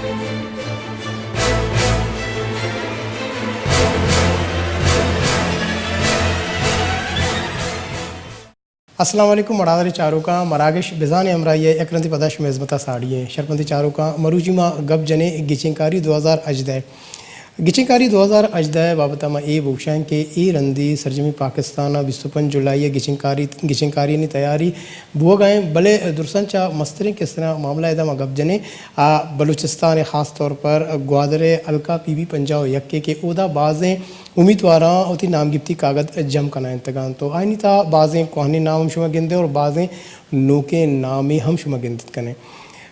अस्सलाम वालेकुम मरादरी चारोका मरागश बिजान अमराइए एकरंती पदाश मेज़मता साड़िए शरपंती चारोका मरूजिमा गब जने गिचिंकारी 2018 गिचिंकारी 2018 बाबतमा ए बुशान के ए रंदी सरजमी पाकिस्तान 25 जुलाई गिचिंकारी नी तैयारी बुआ गए भले दुरसंचा मस्तरे किस तरह मामला एदा गब जने बलूचिस्तान ख़ास तौर पर ग्वादर अलका पीबी पंजाब यक्के के ओदा बाज़ें उम्मीदवार उती नामगिफ्ती कागज जम करना इंतगाम तो आइनी था बाज़ें कोहनी नाम हम शुमा गिनते और बाज़ें नोके नामी हम शुमा गिनत करें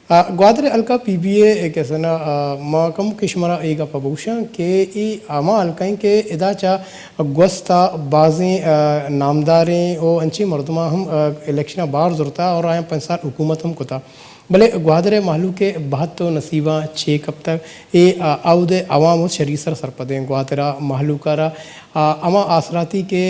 ग्वादर अलका पीबीए कैसे ना माकम किशमरा एगा पबूशा के ई आमा अलकाइन के इदाचा ग्वस्ता बाज़ें नामदारें और अंची मर्दमा हम इलेक्शन बार ज़रूरता और आया 5 साल हुकूमत हम कुता भले ग्वादर माहलू के 72 नसीबा 6 कब तक ए आउद अवाम शरीसर सरपदें ग्वादरा माहलू कारा अमा आसराती के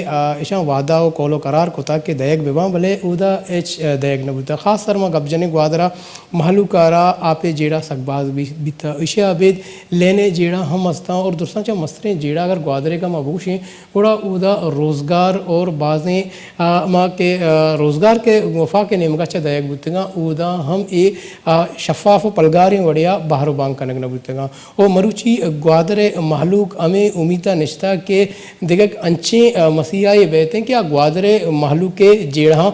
इशा वादा व कौलो करार कोता के दयक बिबा भले उदा एच दयक नबूता ख़ास सर में गबजने ग्वादरा माहलू कारा आपे जेड़ा सकबाज बीता इशे आबेद लेने जेड़ा हम मस्ता और दूसरा चा मस्तरे जेड़ा अगर ग्वादरे का मबूश हैं बड़ा उदा रोज़गार और बाज़ें माँ के रोज़गार के वफा के नेमका चा दयक बुतगा उदा हम ए शफ़ाफ पलगारें वड़िया बाहर बांग कनक नबूतगा और मरुची ग्वादरे माहलूक अमे उम्मीदा निश्ता के दिगक अंचे मसीहाई बेते कि ग्वादरे महलू के जेड़ा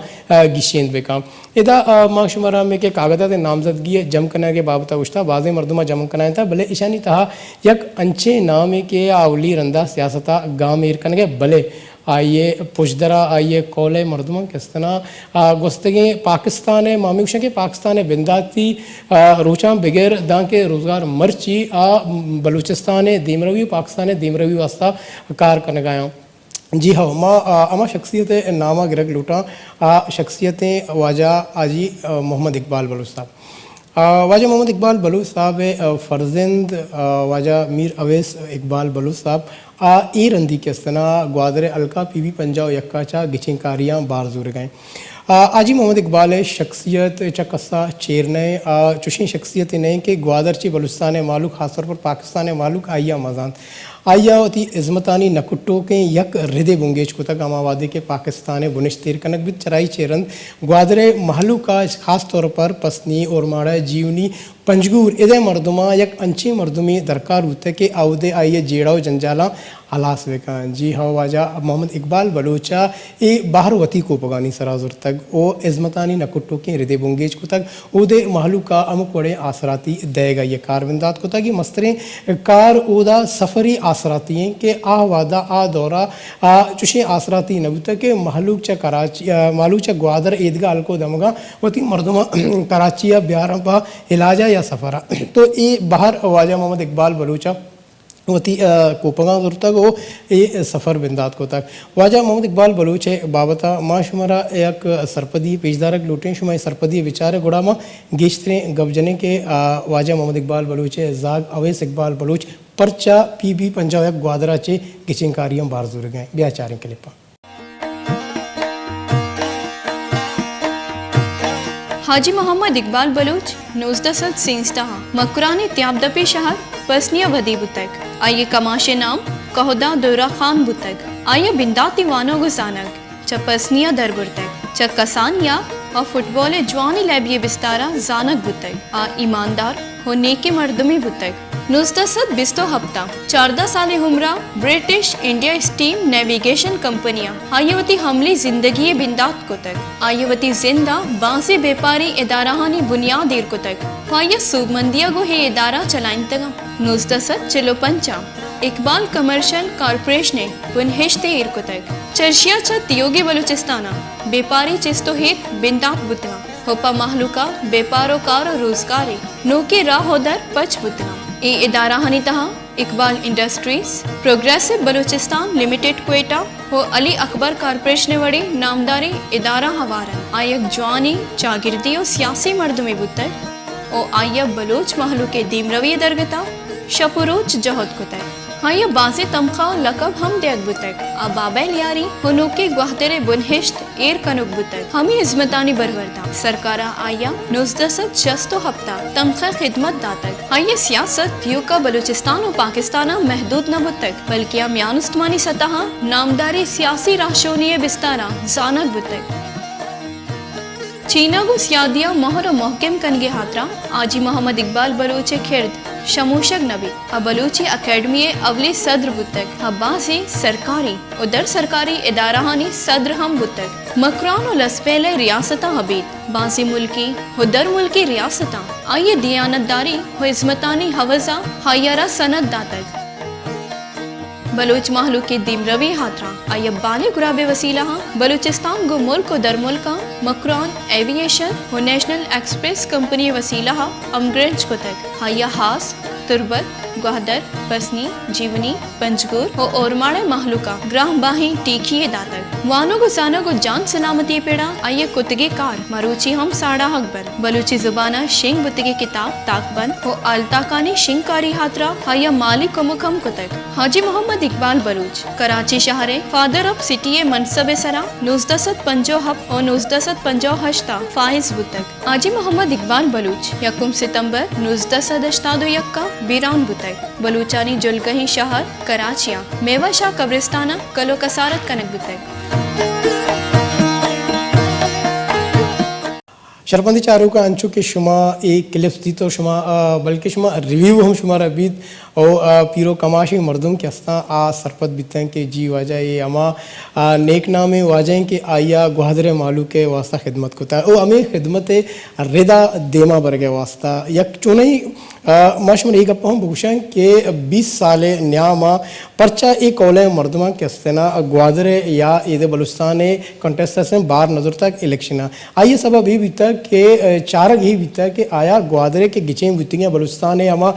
गिशेंद बेकाम इदा माशुमारा में के कागजात नामजदगी जम करने के बाबत उश्ता बाज़े मर्दुमा जम करना था भले ईशानी तहा यक अंचे नाम के आवली रंदा सियासता गाँव में कन के भले आइए पुशदरा आइए कौले मर्दमा किस तरह गुस्तगे पाकिस्तान मामिक्शा के पाकिस्तान बिंदाती रोचा बगैर दा के रोज़गार मर्ची बलूचिस्तान दीमरवी पाकिस्तान दीमरवी वास्ता कार करने गया जी हाँ अमा शख्सियत नामा गिरक लूटा शख्सियतें वाजा आजी मोहम्मद इकबाल बलूच साहब वाजा मोहम्मद इकबाल बलूच साहब फ़र्जंद वाजा मीर अवैस इकबाल बलूच साहब ई रंदी के सना ग्वादर अलका पीबी पंजाब यक्काचा गिचिंकारियाँ बार जुर गए आजी मोहम्मद इकबाल शख्सियत चक्सा चेरने चुशी शख्सियत नहीं कि ग्वादर ची बलूचिस्तान मालूक ख़ासतौर पर पाकिस्तान मालूक आइया मजान आइया होती इज़मतानी नकुट्टो के यक हृदय बुंगेज को तक अमावादी के पाकिस्तान बुनिश तेर कनक भी चराई चेरंद ग्वादर महलू का ख़ास तौर पर पसनी और माड़ा जीवनी पंजगूर इधे मर्दुमा यक अंची मर्दुमी दरकार होते के आउदे आइए जेड़ाओ जंजाला हलास वेका जी हाँ वाजा मोहम्मद इकबाल बलूचा ए बाहर वती को पगानी सराजुर तक ओ इज़मतानी नकुट्टो के हृदय बुंगेज को तक उदे महलू का अमुक बड़े आसराती देगा ये कारविंदात को तक ये मस्तरे कार उदा सफ़री आसराती हैं कि आ वादा आ दौरा चुशी आसराती नबूता के महलूक चा कराची मालूक चा ग्वादर ईदगाह अलको दमगा वती मर्दुमा कराचिया ब्यारा बा इलाजा या सफ़रा तो ये बाहर वाजा मोहम्मद इकबाल बलूचा वती कोपगा तक वो ये सफ़र बिंदात को तक वाजा मोहम्मद इकबाल बलूच बाबता माँ शुमारा एक सरपदी पेशदारक लूटें शुमाई सरपदी विचार गुड़ामा गेश्तरे गबजने के वाजा मोहम्मद इकबाल बलूच जाग अवैस इकबाल बलूच परचा पीबी पंजाब ग्वादरा चे गिचिंकारियाँ बार जुर गए ब्याचारें के लिपा हाजी मोहम्मद इकबाल बलूच 19 सींस्ता मकुरानी त्याबदपी शहर पसनिया वदी बुतक आइए कमाशे नाम कहोदा दोरा खान बुतक आइए बिंदाती वानो गुसानक च पसनिया दर बुतक च कसानिया और फुटबॉल जवानी लैबिये बिस्तारा जानक बुतक आ ईमानदार हो नेके मर्दमी बुतक 1920 हफ्ता 14 साल उम्र ब्रिटिश इंडिया स्टीम नेविगेशन कंपनियां आयवती हमली जिंदगी बिंदात को तक आयवती जिंदा बांसे व्यापारी इदाराहानी बुनियाद ईर को तक आय सुबमंदिया गो हे इदारा चलाइन तगा 1955 इकबाल कमर्शियल कॉर्पोरेशन बुनहेश्ते ईर को तक चर्शिया च तियोगी बलूचिस्ताना व्यापारी चिस्तो हेत बिंदात बुतगा होपा महलूका व्यापारो कार रोजगारी नोके राह होदर पच बुतगा ए इदारा हनी तहा Iqbal industries progressive Balochistan limited Quetta हो अली अकबर कॉर्पोरेशन वड़े नामदारी इदारा हवारन आयक जवानी चागिर्दी और सियासी मर्द में बुतर ओ आयब बलोच महलू के दीमरवी दरगता शपुरोच जहद कुतर हाँ ये बासे तमखा लकब हम देख बुतक आ बाबैल यारी हुनुके ग्वाहतेरे बुनहिश्त एर कनुक बुतक हमी इज़्मतानी बरवरदा सरकारा आया 19 हफ्ता तमखा खिदमत दातक हाँ ये सियासत यूका बलूचिस्तान और पाकिस्तान महदूद न बुतक बल्कि अमियान उस्मानी सतह नामदारी सियासी राशोनिय बिस्तारा जानक बुतक चीना को सियादिया मोहर मोहकम कनगे हात्रा आजी मोहम्मद इकबाल बलूच खिर्द शमूशक नबी अब बलूची अकेडमी अवली सद्र बुतक अब्बासी सरकारी उधर सरकारी इदाराहानी सद्र हम बुतक मकरान और लसपेले रियासता हबीद बासी मुल्की उधर मुल्की रियासता आइए दियानतदारी हो इज़्मतानी हवजा हायरा सनद दातक बलूच महलू के दिमरवी हाथरा आइए बाले गुराबे वसीला बलूचिस्तान गो मुल्क और दर मुल्क मकरान एविएशन और नेशनल एक्सप्रेस कंपनी वसीला अमग्रेंज को तक हाया हास तुरबत ग्वादर बसनी जीवनी पंजगुर और ओरमाड़े महलूका ग्राम बाही टीखी दातक वानो को साना को जान सलामती पेड़ा आइए कुतगे कार मरूची हम साड़ा हकबर बलूची जुबाना शिंग बुतगे किताब ताकबंद और अल्ताकानी शिंगकारी हाथरा हाया मालिक को मुखम कुतक हाजी मोहम्मद इकबाल बलूच कराची शहरे फादर ऑफ सिटी मनसब सरा 1950 हब और 1958 फाइज बुतक आजी मोहम्मद इकबाल बलूच यकुम सितंबर 1982 यक्का बीरान बुतक बलूचानी जुलगही शहर कराचिया मेवा शाह कब्रिस्ताना कलो कसारत कनक बुतक शरपंदी चारों का अंशु के शुमा एक क्लिप्स दी तो शुमा बल्कि शुमा रिव्यू हम शुमा रबीत और पीरो कमाशी मर्दुम के अस्ता आ सरपत बितन के जी वाजा ये अमा नेक नामे वाजें के आया गुहादरे मालू के वास्ता खिदमत को था ओ हमें खिदमत रिदा देमा बरगे वास्ता यक चुनई मशमर एक हम भूषण के 20 साले न्यामा पर्चा एक कौले मर्दमा के अस्तना ग्वादरे या ईद बलुस्तान कंटेस्टेशन बार नजर तक इलेक्शन आइए सब अभी बीता के चारक ही बीता के आया ग्वादरे के गिचें बीतियाँ बलुस्तान अमा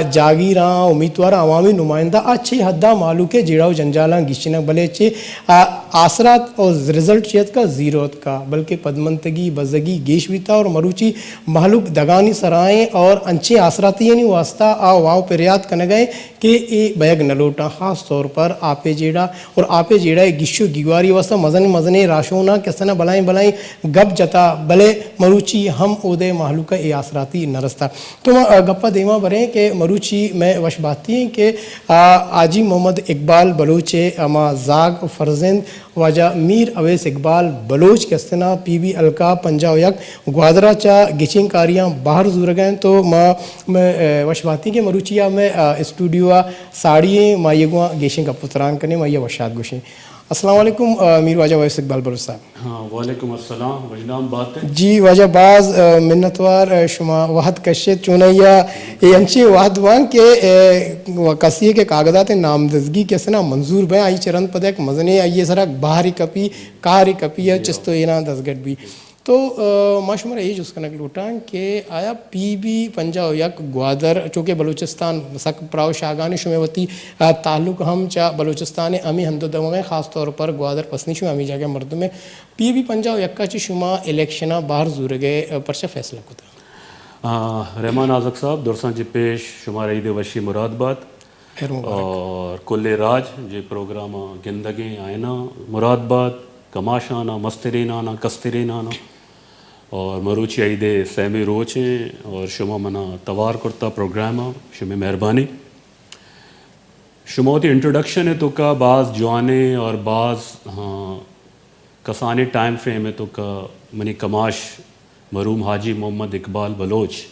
जागीरा उम्मीदवार अवामी नुमाइंदा अच्छी हद्दा मालू के जिड़ाव जंजाला गिचना भले अच्छे आसरात और रिजल्ट चेत का जीरोत का बल्कि पदमंतगी बजगी गेश बीता और मरूची महलूक दगानी सराएं और अंचे आसराती नहीं वास्ता आ वाव पेरियात कन गए कि ए बैग नलोटा खास तौर पर आपे जेड़ा और आपे जेड़ा गिशो गिवारी वास्ता मजन मजने राशोना किसना बलाई बलाई गप जता भले मरूची हम ओदे महलू का ए आसराती नरस्ता तो गप्पा देवा बरे के मरूची में वश बाती हैं कि आजी मोहम्मद इकबाल बलोचे अमा जाग फरजेंद वाजा मीर अवैस इकबाल बलोच के अस्तना पीबी अलका पंजा यक ग्वादरा चा गिचिंग कारियाँ बाहर जुर गए तो मैं वशबाती के मरूचिया में स्टूडियो साड़िए माइगुआ गेशिंग का पुतरान करने माइया वशाद गुशे अस्सलाम वालेकुम मीर वाजा अवैस इकबाल बलोच साहब। हाँ वालेकुम अस्सलाम वजनाम बात है जी वजह बाज मिन्नतवार शुमा वहद कशे चुनैया ये अंशी वाहद वान के कसिए के कागजात नामजदगी के सना मंजूर बे आई चरण पदक मजने आइए सरा बाहरी कपी कारी कपी है चिस्तो येना दसगट भी तो माशुमर यही उसका नकल उठान के आया पीबी पंजाब यक ग्वादर चूँकि बलूचिस्तान सक प्राव शागान शुमेवती ताल्लुक हम चा बलूचिस्तान अमी हंदो दमगे ख़ास तौर पर ग्वादर पसनी शुम अमी जाके मर्द में पीबी पंजाब यक्का ची शुमा इलेक्शन बाहर जुर गए परचा फैसला को था रहमान आज़क साहब दुरसा जी पेश शुमार ईद वशी मुरादबाद और कुल्ले राज जे प्रोग्राम गिंदगी आयना मुरादबाद कमाशाना मस्तरीनाना कस्तरीनाना और मरूची ईदे सहमी रोचे और शुमा मना तवार कुर्ता प्रोग्राम शुमे मेहरबानी शुमाती इंट्रोडक्शन है तो का बाज़ जवाने और बाज़ हाँ कसाने टाइम फ्रेम है तो का मनी कमाश मरूम हाजी मोहम्मद इकबाल बलोच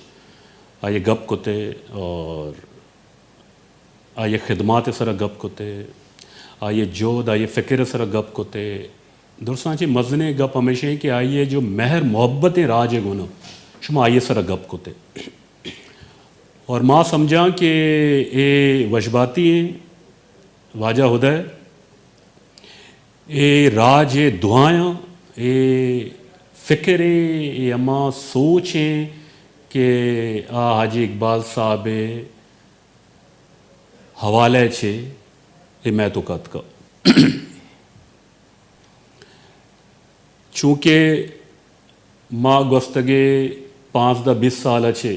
आइए गप कुते और आइए खिदमात सरा गप कुते आइए जोद आइए फ़िक्र सरा गप कुते दुरसांची मजने गप हमेशा कि आइए जो महर मोहब्बत राज है गुना शुमा आइए सरा गप कुते और माँ समझा कि ए वशबाती वाजा हुदय ए राज ए दुआयां ए फ़िक्र ए अमा सोचें कि हाजी इकबाल साहब हवाले छे ए मैं तो कत का चूँकि माँ गुस्तगे 5-20 साल अच्छे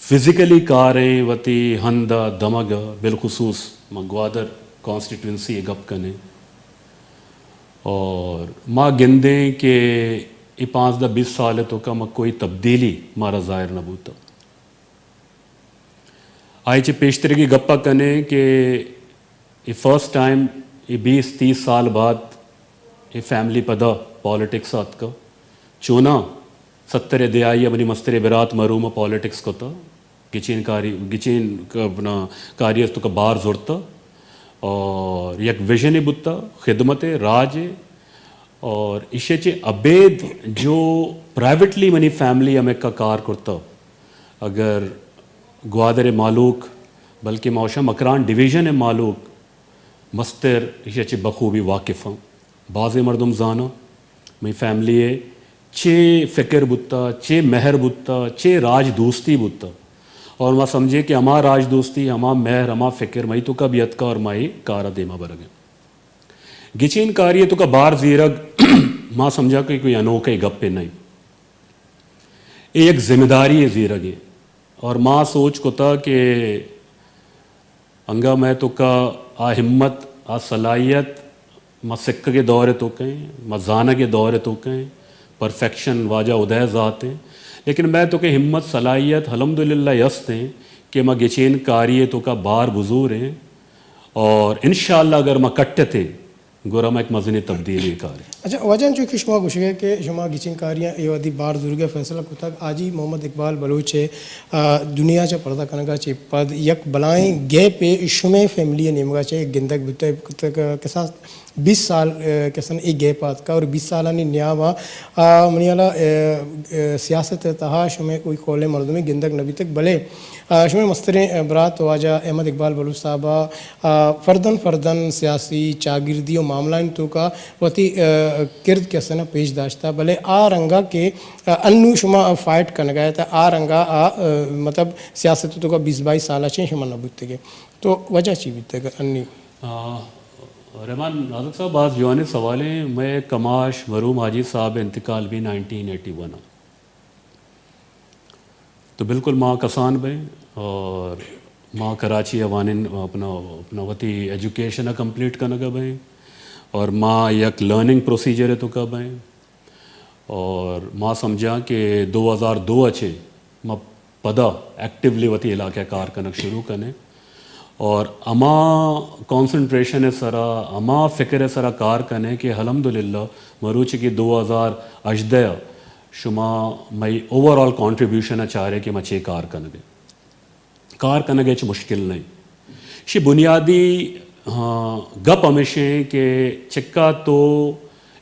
فزیکلی کاریں وتی ہند دمگ بالخصوص گوادر کانسٹیٹوینسی گپ کنے اور ماں گندیں کہ یہ 5-20 سال تو کا ماں کوئی تبدیلی مارا ظاہر نہ بوتا آئی چے پیشترے کی گپا کنے کہ یہ فرسٹ ٹائم یہ 20-30 سال بعد یہ فیملی پدا پالیٹکس آت کا چونا 70 دیائی اپنی مستر برات مروم پالیٹکس کو تا گچین کا اپنا کاریت تو کا بار زورتا اور یک ویژن بتا خدمت راج اور اسے چے ابید جو پرائیویٹلی منی فیملی ہمیں کا کار کرتا اگر گوادر مالوک بلکہ موشا مکران ڈویژن مالوک مستر اسے چے بخوبی واقف ہوں بعض مردم زانا میں فیملی ہے چے فکر بتا چے مہر بتا چے راج دوستی بتا اور ماں سمجھے کہ ہما راج دوستی ہما مہر ہما فکر مئی تو کا بیت کا اور مائی کارا دیما برگے گچین کاری تو کا بار زیرگ ماں سمجھا کہ کوئی انوکھے گپ پہ نہیں ایک ذمہ داری ہے زیرگ اور ماں سوچ کو تھا کہ انگا میں تو کا آ ہمت آ صلاحیت ماں سکھ کے دور تو کہیں ماں زانہ کے دور تو کہیں پرفیکشن واجہ ادے ذات ہیں لیکن میں تو کہ ہمت صلاحیت الحمدللہ یست ہیں کہ ماں گچین کاری تو کا بار بزور ہیں اور انشاءاللہ اگر ماں کٹتے تھے گورا میں ایک مزنی تبدیلی کاری اچھا وجہ چونکہ شما گوش گئے کہ شما گچین کاریاں یہ ودی بار ضرور فیصلہ کو تک آجی محمد اقبال بلوچ دنیا چا پردہ کنگا چے پد یک بلائیں گے پہ شمے فیملی نیمگا چے گندگ بتے کسا 20 سال کسن ایک گے پات کا اور 20 سالانی نیاما منیالا سیاست تہا شمے کوئی کولے مردمی گندگ نبی تک بلے شمے مستریں برات واجہ احمد اقبال بلوچ صاحبہ فردن سیاسی چاگردی و معاملہ تو کا وتی کرد کسنا پیش داشتا بلے آ رنگا کے انو شما فائٹ کرنے گیا تھا آ رنگا مطلب سیاست تو کا 20-22 سالہ چین شما نبوتے گے تو وجہ چی بیتے گا انی رحمان نازک صاحب بعض جوانے سوالیں میں کماش مرحوم حاجی صاحب انتقال بھی 1981 تو بالکل ماں کسان بھائی اور ماں کراچی اوانن اپنا وتی ایجوکیشن کمپلیٹ کرنے کا بھائی اور ماں یک لرننگ پروسیجر ہے تو کا بھائی اور ماں سمجھا کہ 2002 اچھے ماں پدا ایکٹیولی وتی علاقہ کار کنک شروع کرنے اور اما کانسنٹریشن ہے سرا اما فکر ہے سرا کار کنے کہ الحمدللہ مروچ کی 2018 شما مئی اوور آل کانٹریبیوشن چاہ رہے کہ مچے کار کنگے چھ مشکل نہیں شی بنیادی گپ ہمیشہ کہ چکا تو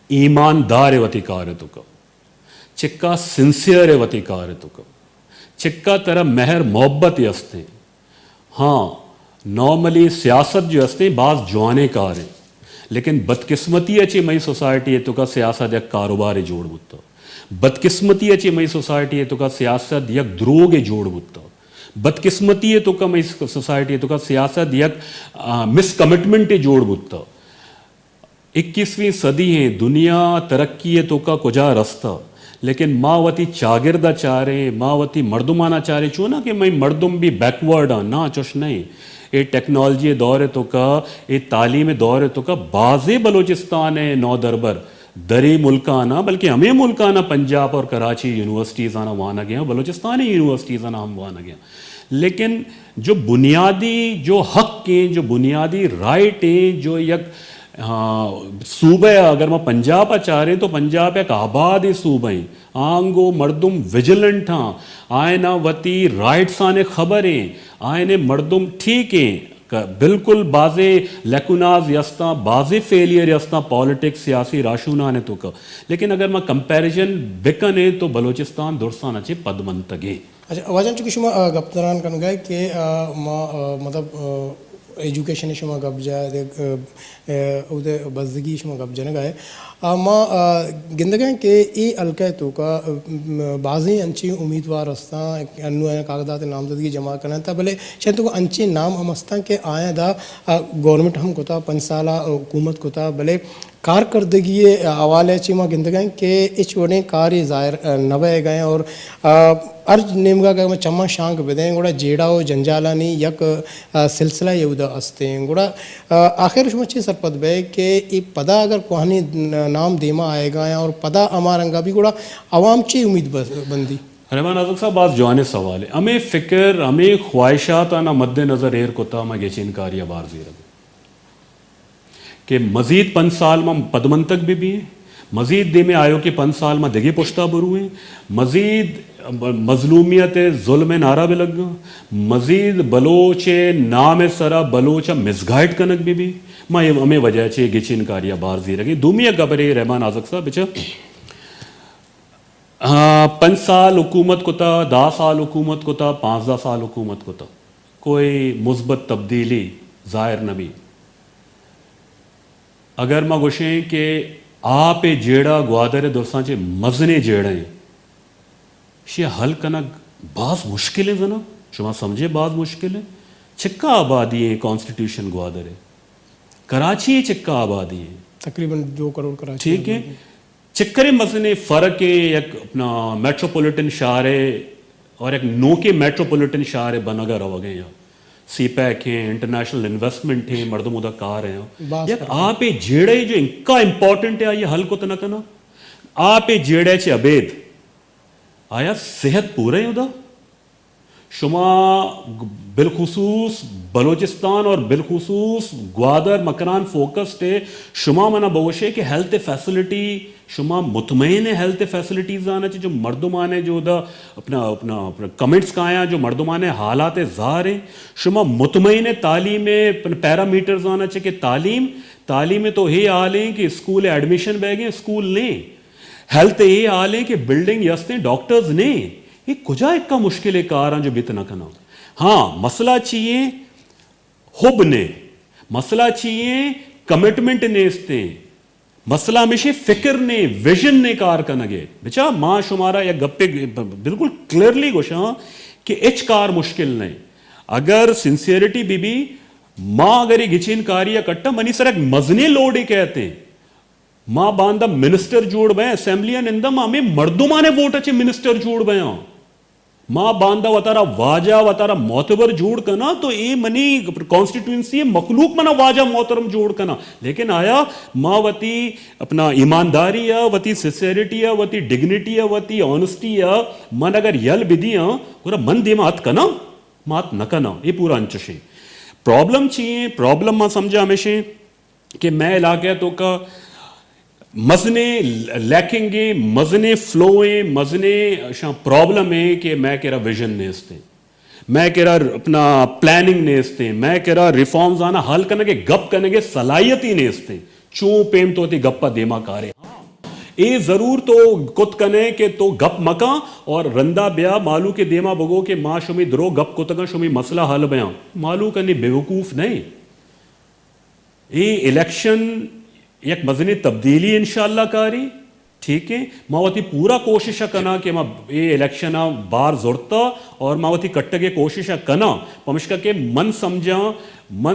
ایماندار وتی کار ہے تو کا چکا سنسیئر ہے وتی کار ہے تو کا چکا طرح مہر محبت یستے ہاں نارملی سیاست جو ہستے بعض جوانے کار ہیں لیکن بدقسمتی اچھی مئی سوسائٹی ہے تو کا سیاست یک کاروبار جوڑ بتا بدقسمتی اچھی مئی سوسائٹی ہے تو کا سیاست یک دروگ جوڑ بتا بدقسمتی ہے تو کا مئی سوسائٹی ہے تو کا سیاست یک مس کمٹمنٹ جوڑ بتا 21ویں صدی ہیں دنیا ترقی ہے تو کا کجا رستہ لیکن ماں وتی چاگردہ چاہ رہے ماں وتی مردمانہ چاہ رہے چونہ کہ میں مردم بھی بیکورڈ ہاں نہ چوش نہیں یہ ٹیکنالوجی دور ہے تو کا یہ تعلیم دور ہے تو کا بعضے بلوچستان ہے نو دربر دری ملکانہ بلکہ ہمیں ملکانہ پنجاب اور کراچی یونیورسٹیز آنا وہاں گیا بلوچستانی یونیورسٹیز آنا ہم وہاں گیا لیکن جو بنیادی جو حق ہیں جو بنیادی رائٹ ہیں جو یک صوبہ اگر میں پنجاب چاہ رہے تو پنجاب ایک آباد صوبہ ہیں آنگو مردم ویجلنٹ ہاں آئینہ وتی رائٹس آنے خبریں آئینے مردم ٹھیک ہیں بالکل بازے لیکوناز یستا بازے فیلئر یستا پالیٹکس سیاسی راشونانے تو کا لیکن اگر میں کمپیریزن بکنے تو بلوچستان درستان اچھے پد منتگے اچھا واجن چونکہ شما گپتران کن گئے کہ مطلب ایجوکیشن شما گپ جائے ادے بزدگی شما گپ جانے گئے ماں گندگیں کہ ای الکے تو کا بعضی انچی امیدوار ہستاں انو کاغذات نامزدگی جمع کرنا تھا بھلے شاید تو انچی نام ہم ہستاں کہ آئیں دا گورنمنٹ ہم کو تھا 5 سالہ حکومت کو تھا بھلے कारकर्दगी हवाल्याची मां गिंदगें के इच वडे कार्य ज़ाहिर नवे गए और अर्ज नेमगा का चम्मा शांक बिदें गुड़ा जेड़ाओ जंजालानी यक सिलसिला यहूदा अस्ते गुड़ा आखिर उसमें अच्छी सरपत बे के ये पदा अगर कोहानी नाम देमा आएगा और पदा अमारंगा भी गुड़ा आवाम ची उम्मीद बंदी रहमान आजक साहब बात जवाने सवाल है हमें फ़िक्र हमें ख्वाहिशात आना मद्द नज़र एर कोता मैं गेचिन कारिया बार जीर कि मज़ीद 5 साल में पदमंतक भी है मज़ीद दे में आयो कि 5 साल में दगे पुश्ता बरू हैं मज़ीद मजलूमियत जुल्म नारा भी लग मज़ीद बलोचे नाम सरा बलोचा मिसगाइड कनक भी मैं हमें वजह चे गेचिन कारिया बार जीर गई दूमिया गबरे रहमान आजक साहब बिचा 5 साल हुकूमत को था 10 साल हुकूमत को था 5-10 साल हुकूमत को था कोई मुस्बत तब्दीली ज़ाहिर नबी अगर मैं गोशें कि आप जेड़ा ग्वादर दुरसांचे मजने जेड़े शे हल कनक बाज मुश्किलें जना शुमा समझे बाज मुश्किलें चिक्का आबादी है कॉन्स्टिट्यूशन ग्वादर है कराची चिक्का आबादी है तकरीबन 2 करोड़ कराची ठीक है चिक्करे मसले फ़र्क है एक अपना मेट्रोपॉलिटन शहर है और एक नो के मेट्रोपॉलिटन शहर है बनागा रह गए यहाँ सी पैक है इंटरनेशनल इन्वेस्टमेंट है मर्दमुदा कार है यार आप जेड़े जो इनका इंपॉर्टेंट है ये हल को तो ना करना आप जेड़े चे अबेद आया सेहत पूरे है उदा शुमा बिलखुसूस बलोचिस्तान और बिलखुसूस ग्वादर मकरान फोकस्ड है शुमा मना बवशे कि हेल्थ फैसिलिटी शुमा मुतमईन है हेल्थ फैसिलिटीज़ आना चाहिए जो मर्दुमाने जो उदा अपना अपना अपना कमेंट्स का आया जो मर्दुमाने हालात ज़ाहिर हैं शुमा मुतमईन तालीम पैरामीटर्स आना चाहिए कि तालीम तो ये हाल है कि स्कूल एडमिशन बैगे स्कूल ने हेल्थ ये हाल है कि बिल्डिंग यस्ते डॉक्टर्स ने ये कुजा एक का मुश्किल है कार जो बित न करना हाँ मसला चाहिए हुब ने मसला चाहिए कमिटमेंट ने इसते मसला हमेशा फिक्र ने विजन ने कार का नगे बेचा माँ शुमारा या गप्पे बिल्कुल क्लियरली गोशा कि एच कार मुश्किल नहीं अगर सिंसियरिटी बीबी माँ अगर ये गिचिन कार्य कट्टा मनी सर एक मजने लोड ही कहते हैं माँ बांधा मिनिस्टर जोड़ बे असेंबली निंदा माँ में मर्दुमा ने वोट अच्छे मिनिस्टर जोड़ बे माँ बांधा वतारा वाजा वतारा मोतबर जोड़ करना तो ये मनी कॉन्स्टिट्यूंसी मखलूक मना वाजा मोहतरम जोड़ करना लेकिन आया माँ वती अपना ईमानदारी या वती सिंसेरिटी या वती डिग्निटी या वती ऑनेस्टी या मन अगर यल विधि पूरा मन दे मात करना मात न करना ये पूरा अंचशे प्रॉब्लम चाहिए प्रॉब्लम माँ समझा हमेशा कि मैं इलाके तो का मजने लैकिंगे मजने फ्लोए मजने प्रॉब्लम है कि मैं कह रहा विजन ने इसते मैं कह रहा अपना प्लानिंग ने इसते मैं कह रहा रिफॉर्म्स आना हल करने के गप करने के सलाहियत ही ने इसते चूं पेम तो गप्पा देमा कारे ए जरूर तो कुत कने के तो गप मका और रंदा ब्या मालू के देमा बगो के माँ शुमी द्रो गप कुतगा शुमी मसला हल बया मालू करने बेवकूफ नहीं ये इलेक्शन एक मजनी तब्दीली इंशाल्लाह कारी ठीक है मावती पूरा कोशिश करना कि माँ ये इलेक्शन बार जोड़ता और मावती कट्ट के कोशिश करना पमिश्का के मन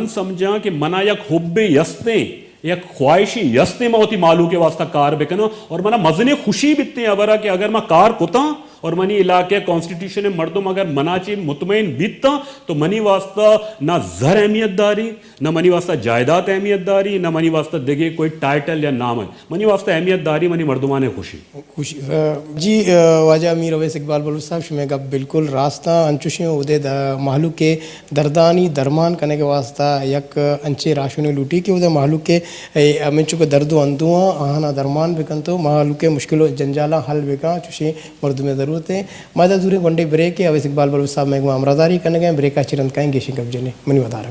समझा कि मना या खुब्बे यस्ते या ख्वाहिशी यस्ते मावती मालू के वास्ता कार बेकना और मना मजने खुशी बितने अवरा कि अगर मैं कार कुता और मनी इलाके कॉन्स्टिट्यूशन में मर्दों अगर मनाची मुतमईन बीतता तो मनी वास्ता ना जर अहमियत दारी ना मनी वास्ता जायदाद अहमियत दारी ना मनी वास्ता देगे कोई टाइटल या नाम है मनी वास्ता अहमियत दारी मनी मर्दुमाने खुशी जी वाजा मीर अवैस इकबाल बलूच साहब शुमेगा बिल्कुल रास्ता अंचुशियों उदे माहलू के दर्दानी दरमान करने के वास्ता यक अंचे राशुने लूटी के उदे माहलू के अमिचु को दर्दो अंदुआ आहाना दरमान बिकन तो माहलू के मुश्किलों जंजाला हल बिका चुशी मर्दु में जरूरत है मादा दूरी वनडे ब्रेक है अवैस इकबाल बलूच साहब में अमरादारी करने गए ब्रेक का चिरंत कहेंगे शिकब जने मनी वदारा